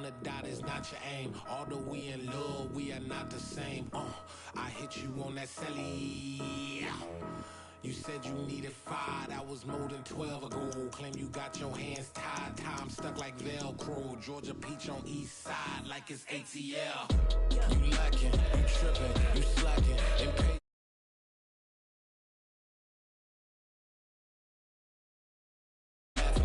the dot is not your aim. Although we in love, we are not the same. I hit you on that celly. You said you needed 5, that was more than 12 ago. Claim you got your hands tied, time stuck like Velcro. Georgia Peach on east side like it's ATL. You lacking, you tripping, you slacking, and pay.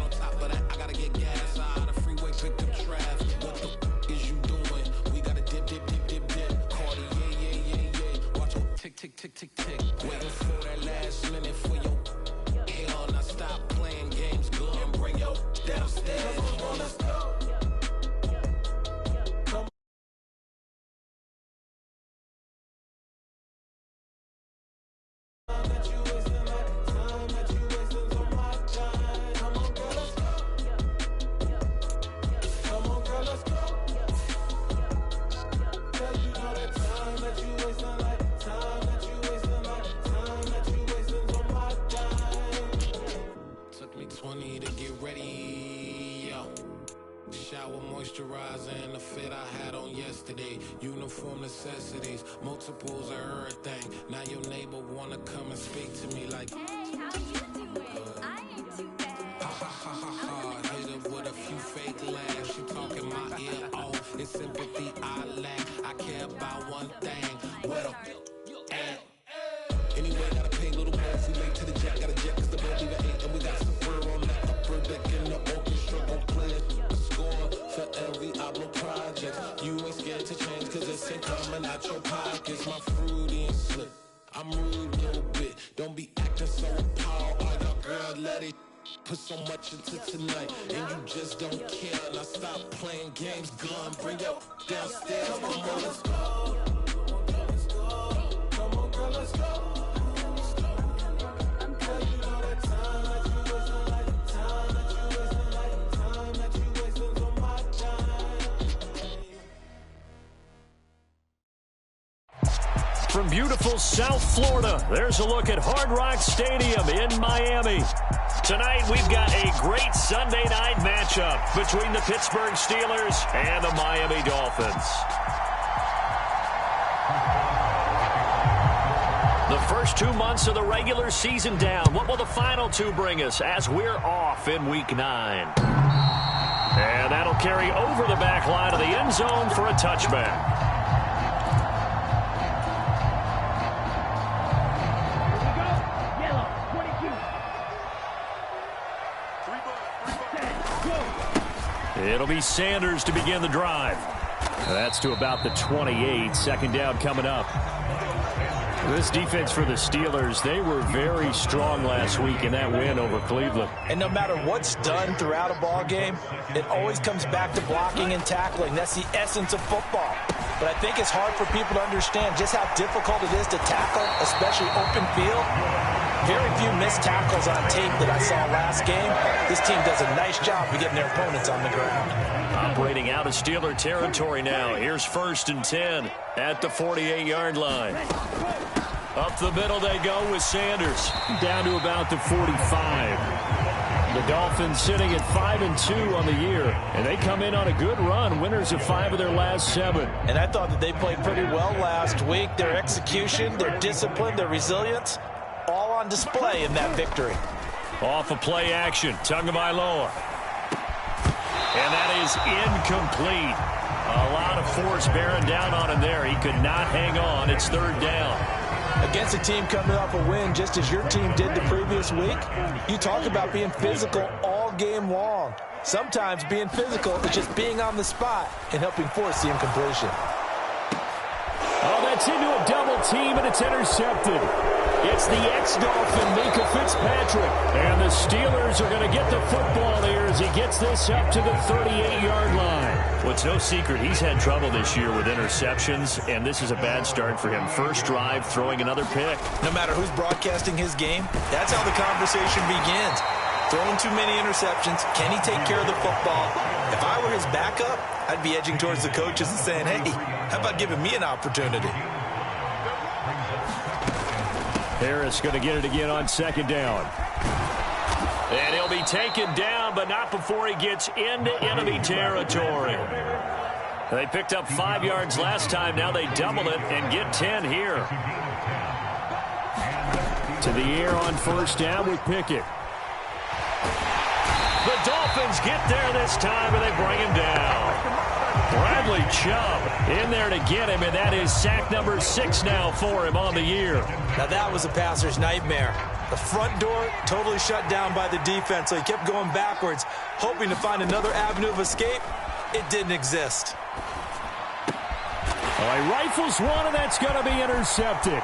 On top of that, I gotta get gas out of the freeway, picked up traffic. What the is you doing? We gotta dip, dip, dip, dip, dip. Cardi, yeah. Watch your tick, tick, tick, tick, tick. Waiting for that last minute for your hell. Now stop playing games, go and bring your downstairs. Come on, let's go. Moisturizer and the fit I had on yesterday. Uniform necessities, multiples of everything. Now your neighbor wanna come and speak to me like, hey, how you doing? I ain't too bad. Ha ha ha ha ha. Hit her with a few fake laughs. She talking my ear off. It's sympathy I lack. I care about one thing. Where the at? Anyway, gotta pay a little more if we late to the jet. Got a jet cause the boat even ate. And we got some fur on that upper deck in the orchestra. Gon' play it. For every album project, you ain't scared to change cause it's ain't coming out your pockets. My fruity and slick, I'm rude a little bit. Don't be acting so appalled. Oh, your girl, let it put so much into tonight, and you just don't care. Now stop playing games, gun, bring your downstairs. Come on, girl, let's go. Come on, girl, let's go. From beautiful South Florida, there's a look at Hard Rock Stadium in Miami. Tonight, we've got a great Sunday night matchup between the Pittsburgh Steelers and the Miami Dolphins. The first 2 months of the regular season down. What will the final 2 bring us as we're off in Week 9? And that'll carry over the back line of the end zone for a touchback. It'll be Sanders to begin the drive. That's to about the 28. Second down coming up. This defense for the Steelers, they were very strong last week in that win over Cleveland. And no matter what's done throughout a ball game, it always comes back to blocking and tackling. That's the essence of football. But I think it's hard for people to understand just how difficult it is to tackle, especially open field. Very few missed tackles on tape that I saw last game. This team does a nice job of getting their opponents on the ground. Operating out of Steeler territory now. Here's 1st and 10 at the 48-yard line. Up the middle they go with Sanders. Down to about the 45. The Dolphins sitting at 5-2 on the year. And they come in on a good run. Winners of 5 of their last 7. And I thought that they played pretty well last week. Their execution, their discipline, their resilience, all on display in that victory. Off of play action. Tagovailoa. And that is incomplete. A lot of force bearing down on him there. He could not hang on. It's 3rd down. Against a team coming off a win just as your team did the previous week, you talk about being physical all game long. Sometimes being physical is just being on the spot and helping force the incompletion. Oh, that's into a double team, and it's intercepted. It's the ex-Dolphin, Mika Fitzpatrick. And the Steelers are going to get the football here as he gets this up to the 38-yard line. Well, it's no secret he's had trouble this year with interceptions, and this is a bad start for him. First drive, throwing another pick. No matter who's broadcasting his game, that's how the conversation begins. Throwing too many interceptions. Can he take care of the football? If I were his backup, I'd be edging towards the coaches and saying, hey, how about giving me an opportunity? Harris going to get it again on 2nd down. And he'll be taken down, but not before he gets into enemy territory. They picked up 5 yards last time. Now they double it and get 10 here. To the air on first down with Pickett. The Dolphins get there this time, and they bring him down. Bradley Chubb in there to get him, and that is sack number 6 now for him on the year. Now that was a passer's nightmare. The front door totally shut down by the defense, so he kept going backwards, hoping to find another avenue of escape. It didn't exist. Oh, he rifles one, and that's going to be intercepted.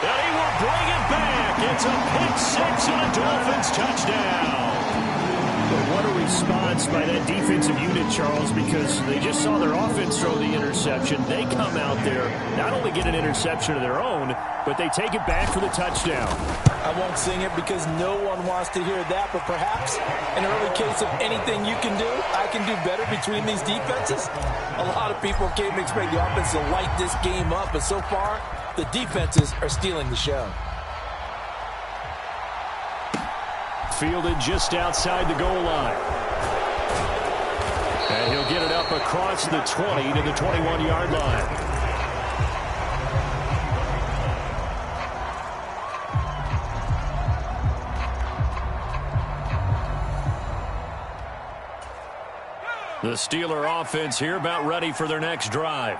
And he will bring it back. It's a pick 6 and a Dolphins touchdown. But what a response by that defensive unit, Charles, because they just saw their offense throw the interception. They come out there, not only get an interception of their own, but they take it back for the touchdown. I won't sing it because no one wants to hear that, but perhaps an early case of anything you can do, I can do better between these defenses. A lot of people came to expect the offense to light this game up, but so far, the defenses are stealing the show. Fielded just outside the goal line. And he'll get it up across the 20 to the 21-yard line. The Steeler offense here about ready for their next drive.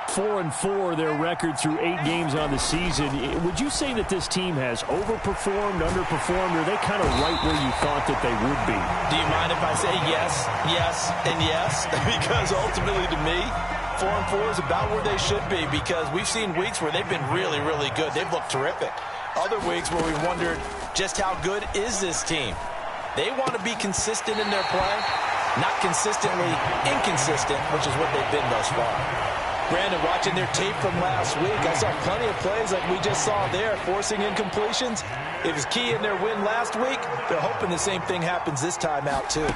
4-4, their record through 8 games on the season. Would you say that this team has overperformed, underperformed, or are they kind of right where you thought that they would be? Do you mind if I say yes, yes, and yes? Because ultimately to me, 4-4 is about where they should be, because we've seen weeks where they've been really, really good. They've looked terrific. Other weeks where we wondered just how good is this team. They want to be consistent in their play, not consistently inconsistent, which is what they've been thus far. Brandon, watching their tape from last week, I saw plenty of plays like we just saw there, forcing incompletions. It was key in their win last week. They're hoping the same thing happens this time out, too.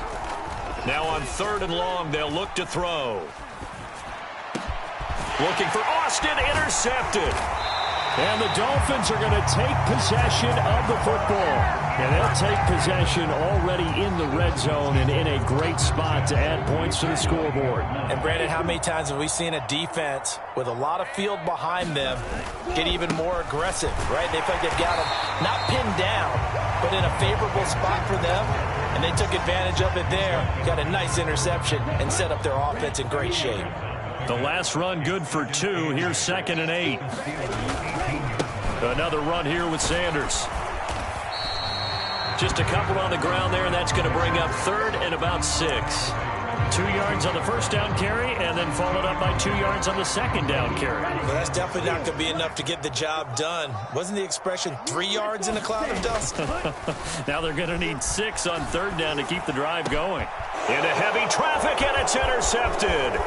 Now on 3rd and long, they'll look to throw. Looking for Austin, intercepted. And the Dolphins are going to take possession of the football. And they'll take possession already in the red zone and in a great spot to add points to the scoreboard. And, Brandon, how many times have we seen a defense with a lot of field behind them get even more aggressive, right? They feel like they've got them not pinned down, but in a favorable spot for them. And they took advantage of it there, got a nice interception, and set up their offense in great shape. The last run good for 2. Here's 2nd and 8. Another run here with Sanders. Just a couple on the ground there, and that's going to bring up 3rd and about 6. 2 yards on the first down carry, and then followed up by 2 yards on the second down carry. Well, that's definitely not going to be enough to get the job done. Wasn't the expression 3 yards in a cloud of dust? Now they're going to need 6 on 3rd down to keep the drive going. Into heavy traffic, and it's intercepted.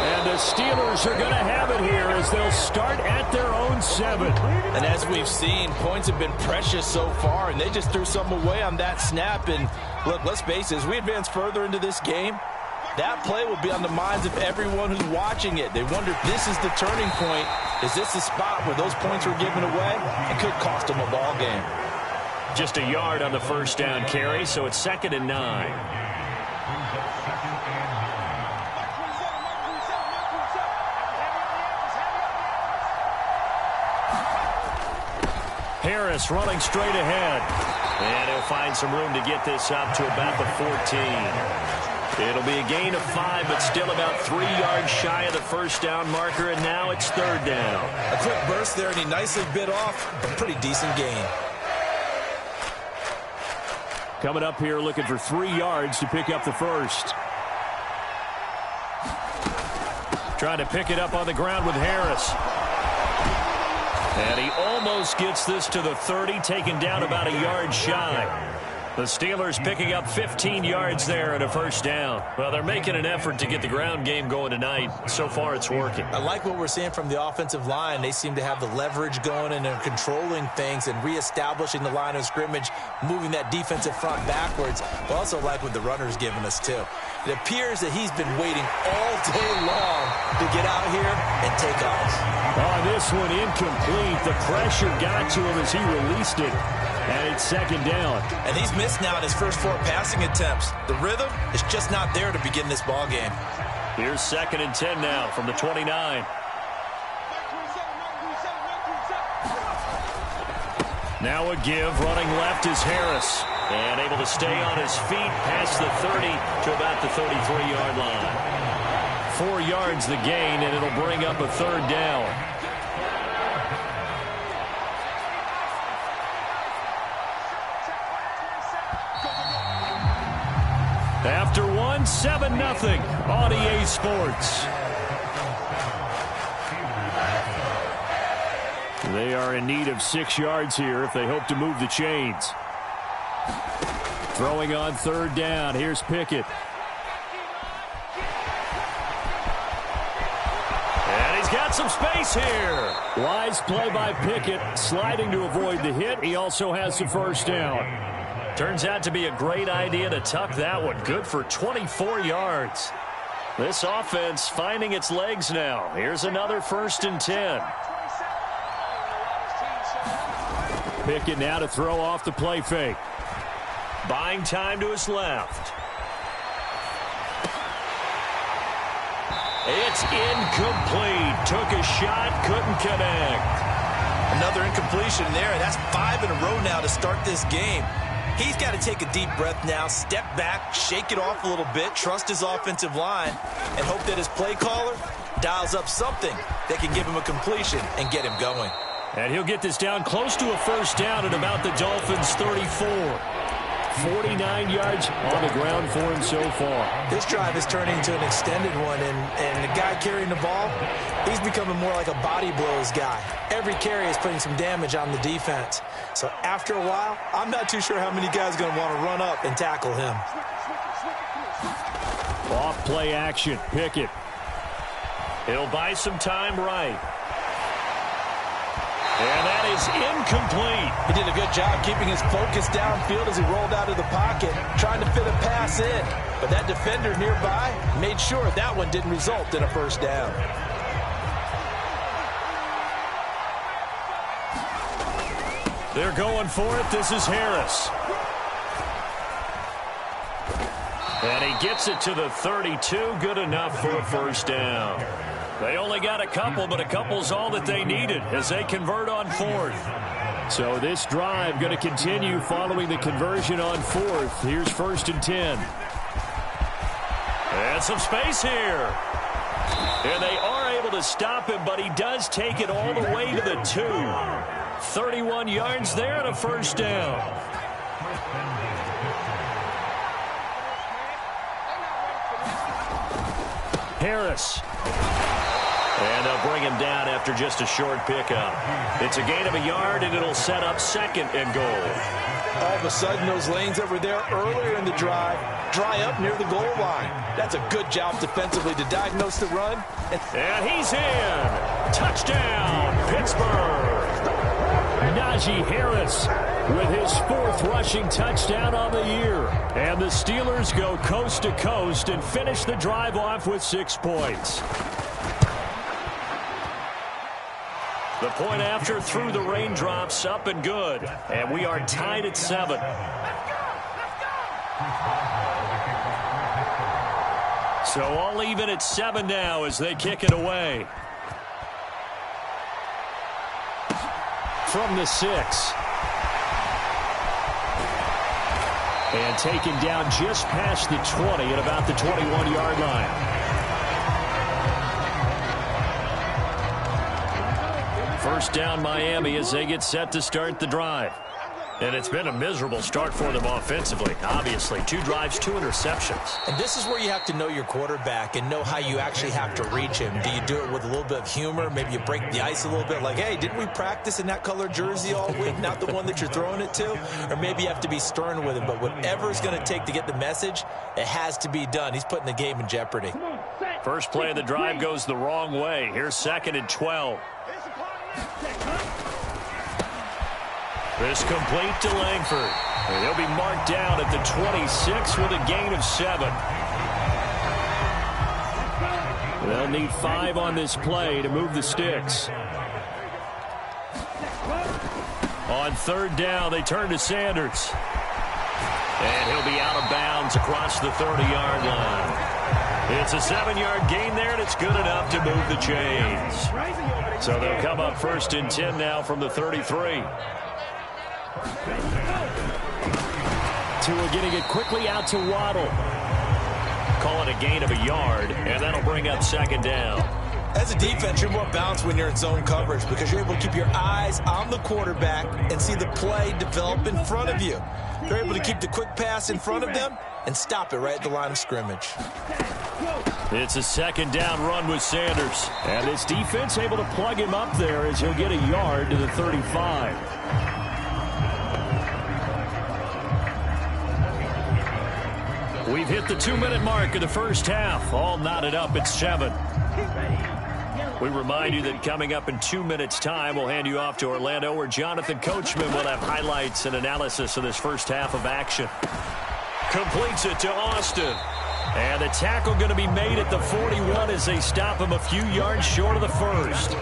And the Steelers are going to have it here as they'll start at their own 7. And as we've seen, points have been precious so far, and they just threw some away on that snap. And look, let's face it, as we advance further into this game, that play will be on the minds of everyone who's watching it. They wonder if this is the turning point. Is this the spot where those points were given away? It could cost them a ball game. Just a yard on the first down carry, so it's 2nd and 9. Harris running straight ahead. And he'll find some room to get this up to about the 14. It'll be a gain of 5, but still about 3 yards shy of the first down marker, and now it's 3rd down. A quick burst there, and he nicely bit off a pretty decent gain. Coming up here looking for 3 yards to pick up the first. Trying to pick it up on the ground with Harris. And he almost gets this to the 30, taken down about a yard shy. The Steelers picking up 15 yards there and a first down. Well, they're making an effort to get the ground game going tonight. So far, it's working. I like what we're seeing from the offensive line. They seem to have the leverage going, and they're controlling things and reestablishing the line of scrimmage, moving that defensive front backwards. But also like what the runner's giving us, too. It appears that he's been waiting all day long to get out here and take off. Oh, this one incomplete. The pressure got to him as he released it. And complete second down. And he's missed now in his first 4 passing attempts. The rhythm is just not there to begin this ball game. Here's 2nd and 10 now from the 29. Now a give, running left is Harris. And able to stay on his feet past the 30 to about the 33-yard line. 4 yards the gain, and it'll bring up a 3rd down. After 1, 7-0 on EA Sports. They are in need of 6 yards here if they hope to move the chains. Throwing on 3rd down. Here's Pickett. And he's got some space here. Wise play by Pickett, sliding to avoid the hit. He also has the 1st down. Turns out to be a great idea to tuck that one. Good for 24 yards. This offense finding its legs now. Here's another 1st and 10. Pickett now to throw off the play fake. Buying time to his left. It's incomplete. Took a shot, couldn't connect. Another incompletion there. That's 5 in a row now to start this game. He's got to take a deep breath now, step back, shake it off a little bit, trust his offensive line, and hope that his play caller dials up something that can give him a completion and get him going. And he'll get this down close to a 1st down at about the Dolphins' 34. 49 yards on the ground for him so far. This drive is turning into an extended one, and the guy carrying the ball, he's becoming more like a body blows guy. Every carry is putting some damage on the defense. So after a while, I'm not too sure how many guys are going to want to run up and tackle him. Off play action, Pickett. He'll buy some time right. And that is incomplete. He did a good job keeping his focus downfield as he rolled out of the pocket, trying to fit a pass in. But that defender nearby made sure that one didn't result in a 1st down. They're going for it. This is Harris. And he gets it to the 32. Good enough for a 1st down. They only got a couple, but a couple's all that they needed as they convert on 4th. So this drive going to continue following the conversion on 4th. Here's 1st and 10. And some space here. And they are able to stop him, but he does take it all the way to the 2. 31 yards there and a 1st down. Harris. And they'll bring him down after just a short pickup. It's a gain of a yard, and it'll set up 2nd and goal. All of a sudden, those lanes that were there earlier in the drive dry up near the goal line. That's a good job defensively to diagnose the run. And he's in. Touchdown, Pittsburgh. Najee Harris with his 4th rushing touchdown on the year. And the Steelers go coast to coast and finish the drive off with 6 points. The point after through the raindrops, up and good. And we are tied at 7. So all even at 7 now as they kick it away. From the 6. And taken down just past the 20 at about the 21-yard line. First down Miami as they get set to start the drive. And it's been a miserable start for them offensively. Obviously, 2 drives, 2 interceptions. And this is where you have to know your quarterback and know how you actually have to reach him. Do you do it with a little bit of humor? Maybe you break the ice a little bit like, hey, didn't we practice in that color jersey all week? Not the one that you're throwing it to? Or maybe you have to be stern with him. But whatever it's going to take to get the message, it has to be done. He's putting the game in jeopardy. First play of the drive goes the wrong way. Here's 2nd and 12. This complete to Langford. And he'll be marked down at the 26 with a gain of 7. They'll need 5 on this play to move the sticks. On third down, they turn to Sanders. And he'll be out of bounds across the 30-yard line. It's a 7-yard gain there, and it's good enough to move the chains. So they'll come up 1st and 10 now from the 33. Tua getting it quickly out to Waddle. Call it a gain of a yard, and that'll bring up 2nd down. As a defense, you're more balanced when you're in zone coverage because you're able to keep your eyes on the quarterback and see the play develop in front of you. They're able to keep the quick pass in front of them and stop it right at the line of scrimmage. It's a 2nd down run with Sanders. And this defense able to plug him up there as he'll get a yard to the 35. We've hit the 2-minute mark of the first half. All knotted up at 7. We remind you that coming up in 2 minutes' time, we'll hand you off to Orlando, where Jonathan Coachman will have highlights and analysis of this first half of action. Completes it to Austin. And the tackle going to be made at the 41 as they stop him a few yards short of the first.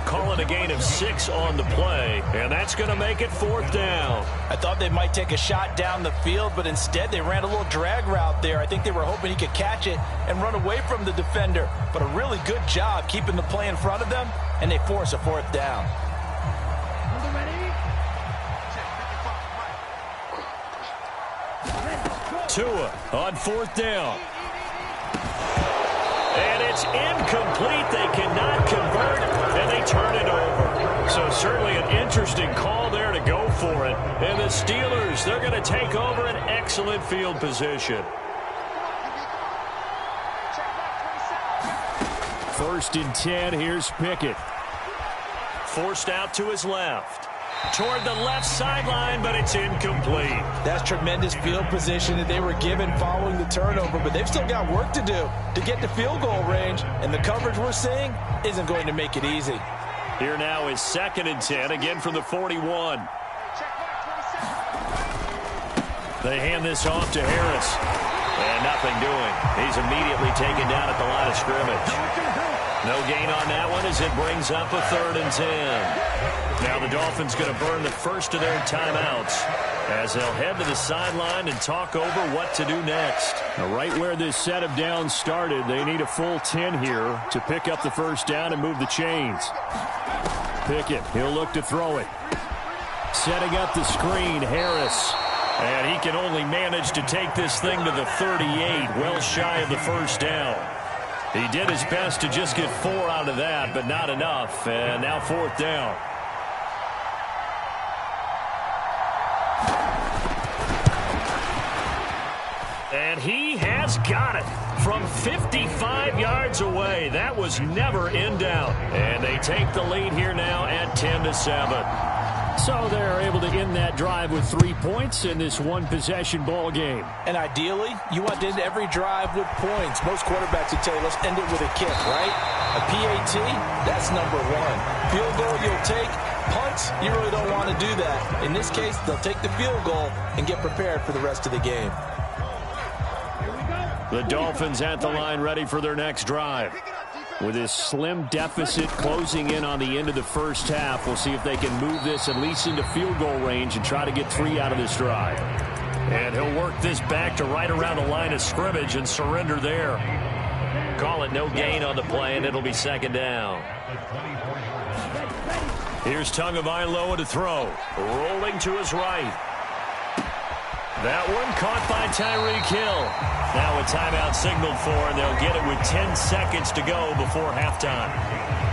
Call it a gain of 6 on the play, and that's going to make it 4th down. I thought they might take a shot down the field, but instead they ran a little drag route there. I think they were hoping he could catch it and run away from the defender. But a really good job keeping the play in front of them, and they force a 4th down. Tua on 4th down. And it's incomplete. They cannot convert, and they turn it over. So certainly an interesting call there to go for it. And the Steelers, they're going to take over an excellent field position. 1st and 10, here's Pickett. Forced out to his left. Toward the left sideline, but it's incomplete. That's tremendous field position that they were given following the turnover, but they've still got work to do to get to field goal range, and the coverage we're seeing isn't going to make it easy. Here now is 2nd and 10, again from the 41. They hand this off to Harris, and nothing doing. He's immediately taken down at the line of scrimmage. No gain on that one as it brings up a 3rd and 10. Now the Dolphins going to burn the first of their timeouts as they'll head to the sideline and talk over what to do next. Now right where this set of downs started, they need a full 10 here to pick up the 1st down and move the chains. Pickett, he'll look to throw it. Setting up the screen, Harris. And he can only manage to take this thing to the 38, well shy of the 1st down. He did his best to just get 4 out of that, but not enough. And now 4th down. And he has got it from 55 yards away. That was never in doubt. And they take the lead here now at 10-7. So they're able to end that drive with 3 points in this one-possession ball game. And ideally, you want to end every drive with points. Most quarterbacks would tell you, let's end it with a kick, right? A PAT, that's number 1. Field goal you'll take. Punts, you really don't want to do that. In this case, they'll take the field goal and get prepared for the rest of the game. The Dolphins at the line ready for their next drive. With this slim deficit closing in on the end of the first half, we'll see if they can move this at least into field goal range and try to get 3 out of this drive. And he'll work this back to right around the line of scrimmage and surrender there. Call it no gain on the play, and it'll be 2nd down. Here's Tagovailoa to throw. Rolling to his right. That one caught by Tyreek Hill. Now a timeout signaled for, and they'll get it with 10 seconds to go before halftime.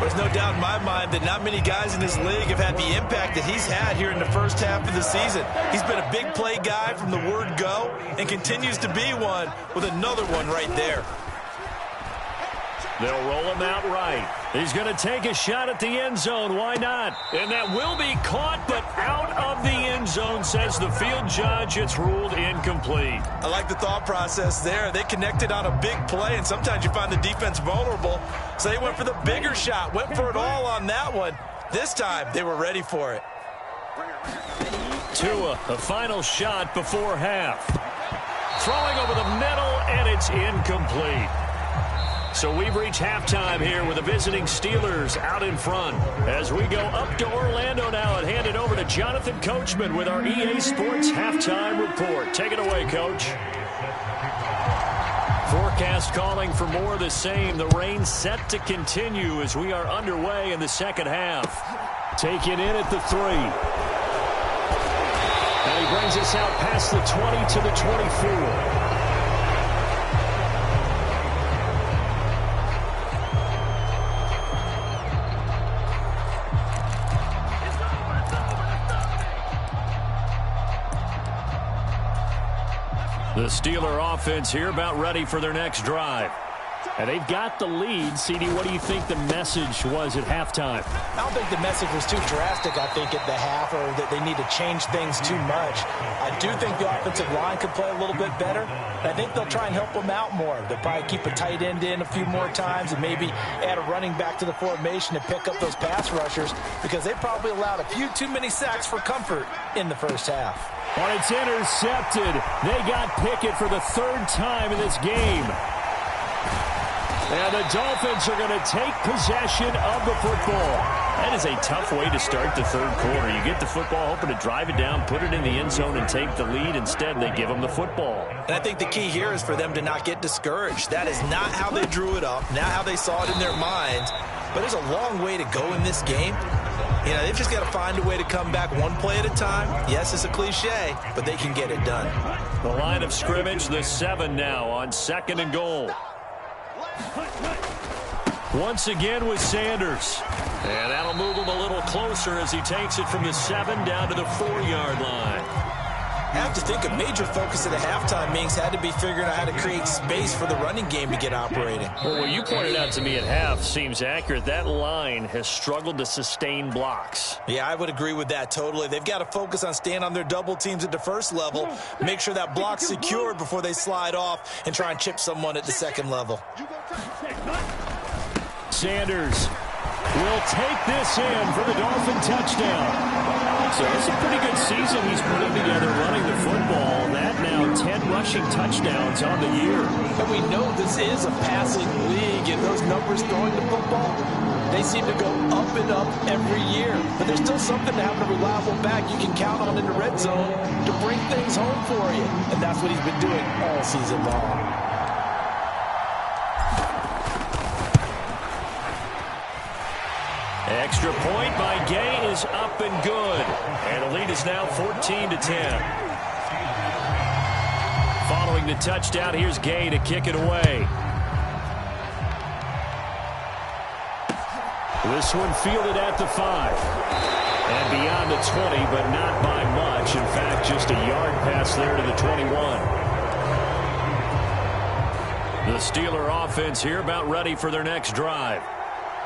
There's no doubt in my mind that not many guys in this league have had the impact that he's had here in the first half of the season. He's been a big play guy from the word go and continues to be one with another one right there. They'll roll him out right. He's going to take a shot at the end zone. Why not? And that will be caught, but out of the end zone, says the field judge. It's ruled incomplete. I like the thought process there. They connected on a big play, and sometimes you find the defense vulnerable. So they went for the bigger shot, went for it all on that one. This time, they were ready for it. Tua, a final shot before half. Throwing over the middle, and it's incomplete. So we've reached halftime here with the visiting Steelers out in front. As we go up to Orlando now and hand it over to Jonathan Coachman with our EA Sports Halftime Report. Take it away, Coach. Forecast calling for more of the same. The rain set to continue as we are underway in the second half. Taken in at the 3. And he brings us out past the 20 to the 24. The Steeler offense here about ready for their next drive. And they've got the lead. CD, what do you think the message was at halftime? I don't think the message was too drastic, I think, at the half, or that they need to change things too much. I do think the offensive line could play a little bit better. I think they'll try and help them out more. They'll probably keep a tight end in a few more times and maybe add a running back to the formation to pick up those pass rushers, because they probably allowed a few too many sacks for comfort in the first half. Well, it's intercepted. They got Pickett for the 3rd time in this game. And the Dolphins are going to take possession of the football. That is a tough way to start the 3rd quarter. You get the football, hoping to drive it down, put it in the end zone, and take the lead. Instead, they give them the football. And I think the key here is for them to not get discouraged. That is not how they drew it up, not how they saw it in their minds. But there's a long way to go in this game. You know, they've just got to find a way to come back one play at a time. Yes, it's a cliche, but they can get it done. The line of scrimmage, the 7 now on 2nd and goal. Once again with Sanders. And that'll move him a little closer as he takes it from the 7 down to the 4-yard line. I have to think a major focus of the halftime meetings had to be figuring out how to create space for the running game to get operating. Well, what you pointed out to me at half seems accurate. That line has struggled to sustain blocks. Yeah, I would agree with that totally. They've got to focus on staying on their double teams at the first level, make sure that block's secured before they slide off and try and chip someone at the 2nd level. Sanders will take this in for the Dolphin touchdown. So it's a pretty good season he's putting together running the football. That now 10 rushing touchdowns on the year. And we know this is a passing league, and those numbers throwing the football, they seem to go up and up every year. But there's still something to having a reliable back you can count on in the red zone to bring things home for you. And that's what he's been doing all season long. Extra point by Gay is up and good. And the lead is now 14-10. Following the touchdown, here's Gay to kick it away. This one fielded at the 5. And beyond the 20, but not by much. In fact, just a yard pass there to the 21. The Steeler offense here about ready for their next drive.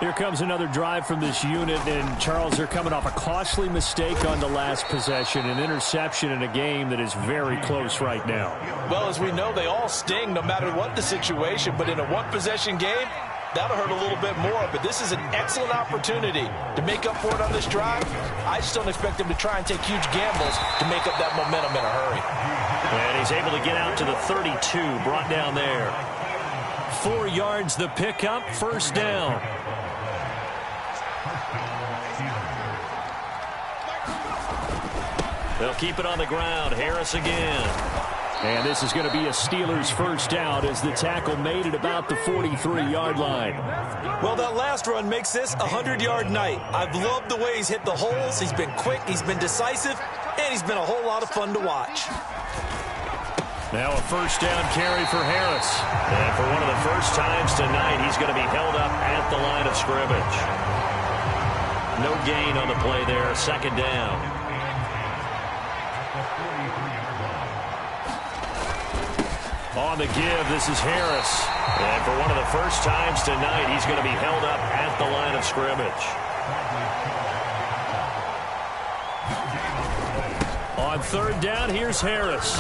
Here comes another drive from this unit, and Charles, they're coming off a costly mistake on the last possession, an interception in a game that is very close right now. Well, as we know, they all sting no matter what the situation, but in a one-possession game, that'll hurt a little bit more. But this is an excellent opportunity to make up for it on this drive. I just don't expect them to try and take huge gambles to make up that momentum in a hurry. And he's able to get out to the 32, brought down there. 4 yards the pickup, 1st down. They'll keep it on the ground. Harris again. And this is going to be a Steelers 1st down as the tackle made it about the 43-yard line. Well, that last run makes this a 100-yard night. I've loved the way he's hit the holes. He's been quick, he's been decisive, and he's been a whole lot of fun to watch. Now a 1st down carry for Harris. And for one of the first times tonight, he's going to be held up at the line of scrimmage. No gain on the play there, 2nd down. On the give, this is Harris. And for one of the first times tonight, he's going to be held up at the line of scrimmage. On 3rd down, here's Harris.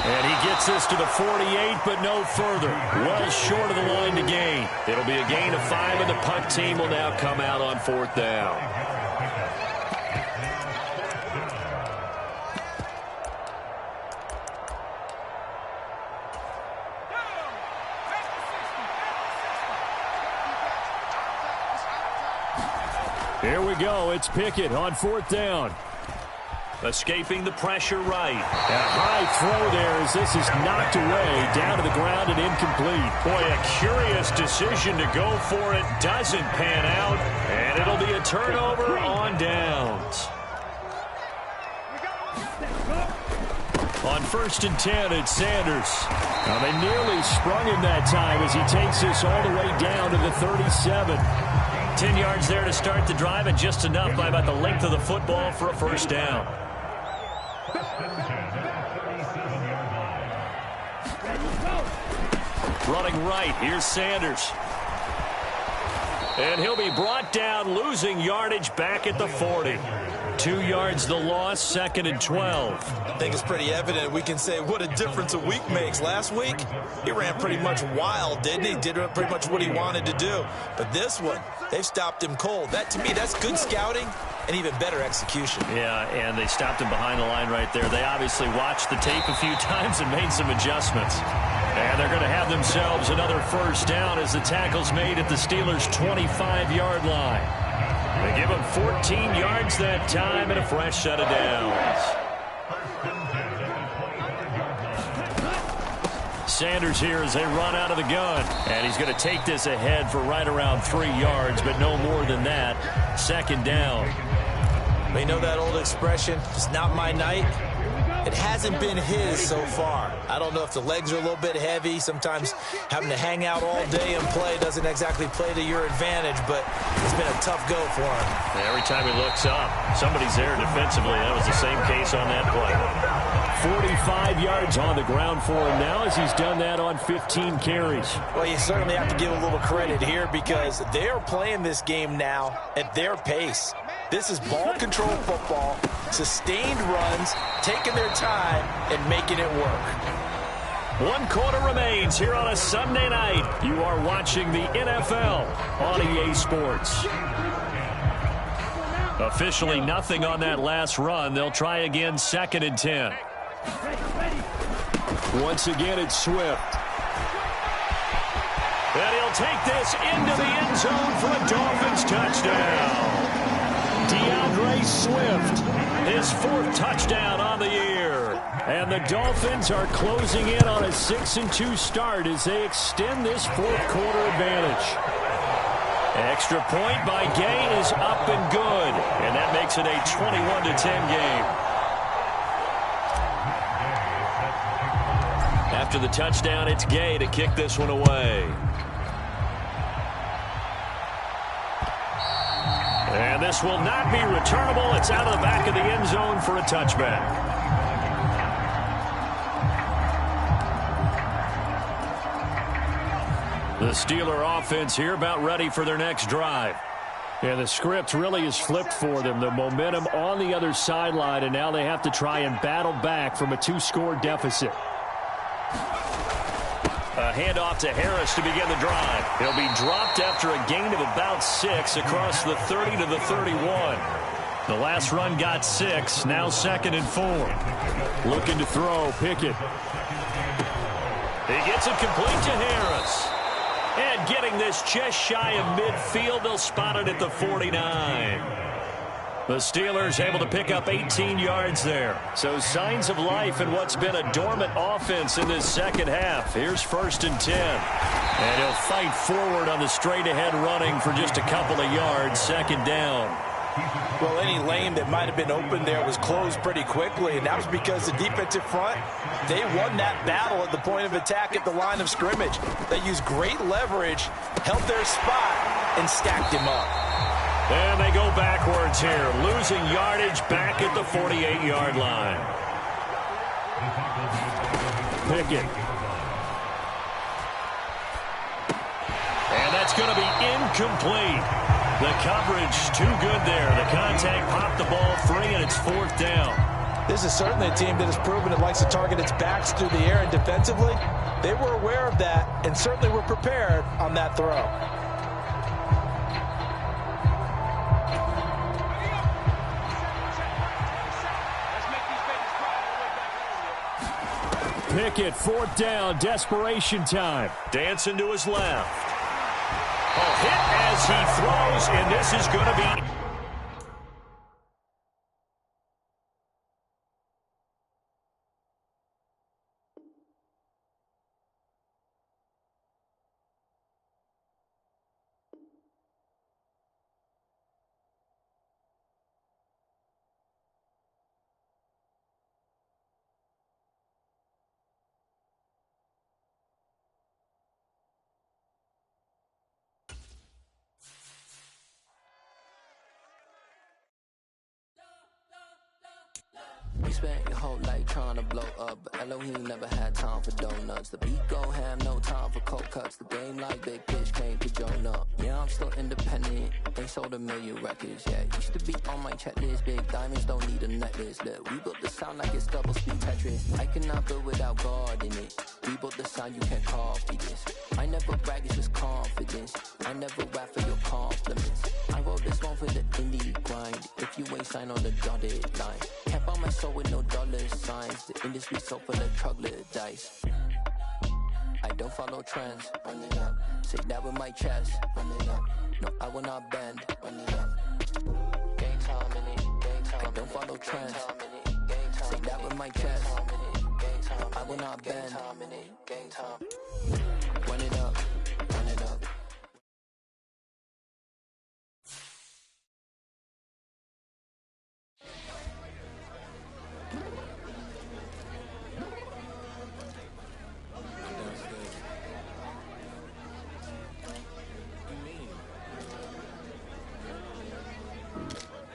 And he gets this to the 48, but no further. Well short of the line to gain. It'll be a gain of 5, and the punt team will now come out on 4th down. Here we go. It's Pickett on 4th down. Escaping the pressure right. A high throw there as this is knocked away, down to the ground and incomplete. Boy, a curious decision to go for it. Doesn't pan out, and it'll be a turnover on downs. On 1st and 10, it's Sanders. Now, they nearly sprung him that time as he takes this all the way down to the 37. 10 yards there to start the drive, and just enough by about the length of the football for a first down. Running right, here's Sanders. And he'll be brought down, losing yardage back at the 40. 2 yards the loss, 2nd and 12. I think it's pretty evident. We can say what a difference a week makes. Last week, he ran pretty much wild, didn't he? Did pretty much what he wanted to do. But this one, they've stopped him cold. That, to me, that's good scouting and even better execution. Yeah, and they stopped him behind the line right there. They obviously watched the tape a few times and made some adjustments. And they're going to have themselves another first down as the tackle's made at the Steelers' 25-yard line. They give him 14 yards that time and a fresh set of downs. Sanders here as they run out of the gun. And he's going to take this ahead for right around 3 yards, but no more than that. 2nd down. We know that old expression, it's not my night. It hasn't been his so far. I don't know if the legs are a little bit heavy. Sometimes having to hang out all day and play doesn't exactly play to your advantage, but it's been a tough go for him. And every time he looks up, somebody's there defensively. That was the same case on that play. 45 yards on the ground for him now as he's done that on 15 carries. Well, you certainly have to give a little credit here because they're playing this game now at their pace. This is ball control football, sustained runs, taking their time, and making it work. 1 quarter remains here on a Sunday night. You are watching the NFL on EA Sports. Officially nothing on that last run. They'll try again, 2nd and 10. Once again, it's Swift. And he'll take this into the end zone for a Dolphins touchdown. DeAndre Swift, his 4th touchdown on the year. And the Dolphins are closing in on a 6-2 start as they extend this 4th quarter advantage. Extra point by Gay is up and good. And that makes it a 21-10 game. After the touchdown, it's Gay to kick this one away. And this will not be returnable. It's out of the back of the end zone for a touchback. The Steeler offense here about ready for their next drive. And the script really is flipped for them. The momentum on the other sideline, and now they have to try and battle back from a 2-score deficit. A handoff to Harris to begin the drive. He'll be dropped after a gain of about 6 across the 30 to the 31. The last run got 6, now 2nd and 4. Looking to throw, Pickett. He gets it complete to Harris. And getting this just shy of midfield, they'll spot it at the 49. The Steelers able to pick up 18 yards there. So signs of life in what's been a dormant offense in this second half. Here's 1st and 10. And he'll fight forward on the straight-ahead running for just a couple of yards. 2nd down. Well, any lane that might have been open there was closed pretty quickly, and that was because the defensive front, they won that battle at the point of attack at the line of scrimmage. They used great leverage, held their spot, and stacked him up. And they go backwards here, losing yardage back at the 48-yard line. Pickett. And that's going to be incomplete. The coverage too good there. The contact popped the ball free, and it's 4th down. This is certainly a team that has proven it likes to target its backs through the air, and defensively, they were aware of that and certainly were prepared on that throw. Pickett, 4th down, desperation time. Dancing to his left. A hit as he throws, and this is going to be spent your whole life trying to blow up, but Elohim never had time for donuts. The beat go ham, no time for cold cuts. The game like Big Pitch came to Jonah. Yeah, I'm still independent, ain't sold 1 million records yet. Used to be on my checklist, big diamonds don't need a necklace. Look, we built the sound like it's double speed Tetris. I cannot build without God in it. We built the sound, you can't copy this. I never brag, it's just confidence. I never rap for your compliments. I wrote this one for the indie grind. If you ain't signed on the dotted line, can't buy my soul with no dollar signs. The industry so full of troglodytes. I don't follow trends. Run it up. Say that with my chest. Run it up. No, I will not bend. Run it up. Game time in it. Game time. I don't follow trends. Say that with my chest. No, I will not bend. Game time. Run it up. Run it up.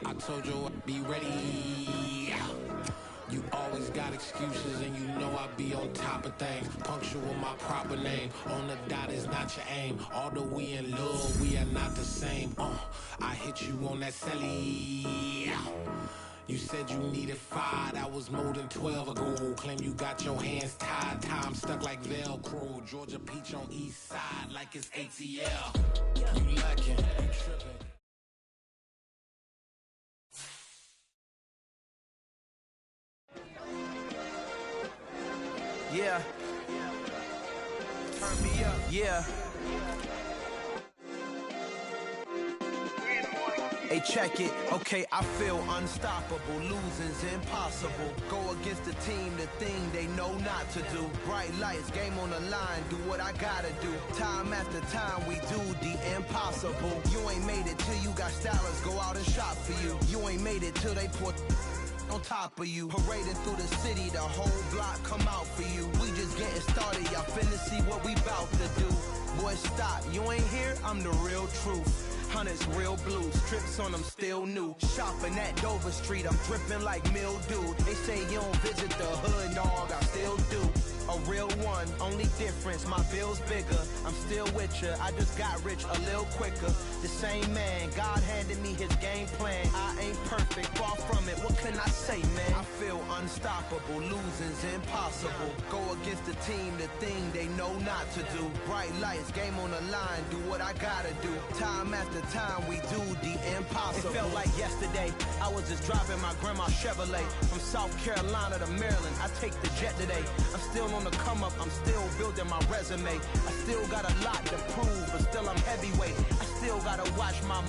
I told you I'd be ready. You always got excuses and you know I be on top of things. Punctual my proper name. On the dot is not your aim. Although we in love, we are not the same. I hit you on that celly. You said you needed 5, that was more than 12 ago. Claim you got your hands tied, time stuck like Velcro. Georgia Peach on east side like it's ATL. You lacking, you tripping. Yeah. Turn me up. Yeah. Hey, check it. Okay, I feel unstoppable. Losing's impossible. Go against the team, the thing they know not to do. Bright lights, game on the line, do what I gotta do. Time after time, we do the impossible. You ain't made it till you got stylists go out and shop for you. You ain't made it till they put on top of you. Parading through the city, the whole block come out for you. We just getting started, y'all finna see what we bout to do. Boy, stop, you ain't here, I'm the real truth. Hunters, real blues, strips on them still new. Shopping at Dover Street, I'm dripping like mildew. They say you don't visit the hood, dog, I still do. A real one, only difference, my bill's bigger. I'm still with ya, I just got rich a little quicker. The same man, God handed me his game plan. I ain't perfect, far from it, what can I say, man? I feel unstoppable, losing's impossible. Go against the team, the thing they know not to do. Bright lights, game on the line, do what I gotta do. Time after time, we do the impossible. It felt like yesterday, I was just driving my grandma's Chevrolet. From South Carolina to Maryland, I take the jet today. I'm still on the come up, I'm still building my resume. I still got a lot to prove, but still I'm heavyweight. I still gotta watch my